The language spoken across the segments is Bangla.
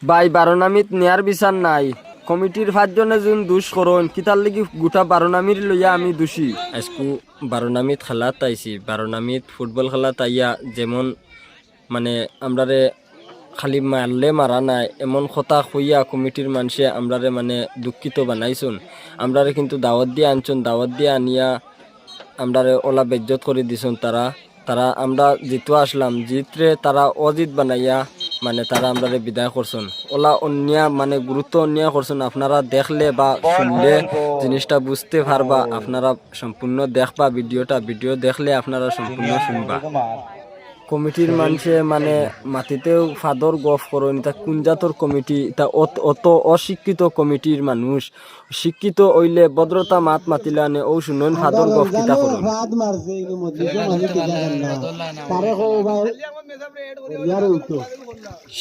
ভাই বারোনামিত নেয়ার বিচার নাই। কমিটির 5 জনে যোন দুষ করুন কিতার লাগি গোটা বারোনামির লইয়া আমি দোষী। আজকু বারোনামিত খেলা তাইছি, বারোনামিত ফুটবল খেলা তাইয়া যেমন মানে আমরারে খালি মারলে মারা নাই এমন কথা কইয়া কমিটির মানুষে আমরারে মানে দুঃখিত বানাইছুন। আমরারে কিন্তু দাওয়াত দিয়ে আনছুন, দাওয়াত দিয়ে আনিয়া আমরারে ওলা বেজ্জত করে দিছুন। তারা তারা আমরা জিতু আসলাম, জিতরে তারা অজিত বানাইয়া মানে তারা আমরারে বিদায় করছুন। ওলা অন্যা মানে গুরুত্ব অন্যা করছুন। আপনারা দেখলে বা শুনলে জিনিসটা বুঝতে পারবা, আপনারা সম্পূর্ণ দেখবা ভিডিও দেখলে আপনারা সম্পূর্ণ শুনবা। কমিটির মানুষে মানে মাটিতেও ফাদর গফ করেন, এটা কোন জাতর কমিটি, এটা অত অশিক্ষিত কমিটির মানুষ। শিক্ষিত হইলে ভদ্রতা মাত মাতিলানে ও শুনেন ফাদর গফ কিতা করেন।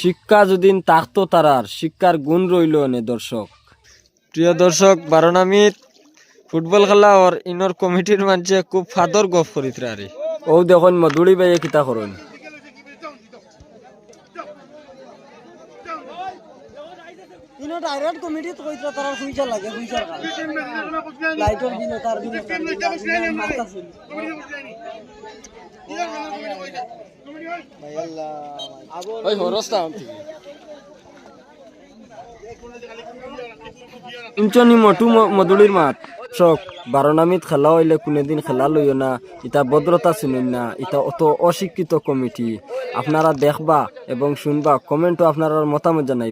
শিক্ষা যদি তাকতো তারার শিক্ষার গুণ রইল নে। দর্শক, প্রিয় দর্শক, বারোনামিত ফুটবল খেলা ওর ইনর কমিটির মানুষে খুব ফাদর গফ করিত আরে। ও দেখুন মধুরি বাইয়ে কিতা করেন। ইনো ডাইরেক্ট কমিটিত কইরা তারা ফুইচা লাগে ফুইচার লাইটর বিল তার বিল মারতাছিল ভাই আল্লাহ ওই হরস্তা ইনচনি মটু মধুলির মাত। শোক বারোনামিত খেলা হইলে কোনোদিন খেলা লইও না, ইটা ভদ্রতা শুনুন না, ইটা অত অশিক্ষিত কমিটি। আপনারা দেখবা এবং শুনবা, কমেন্টও আপনারা মতামত জানাই।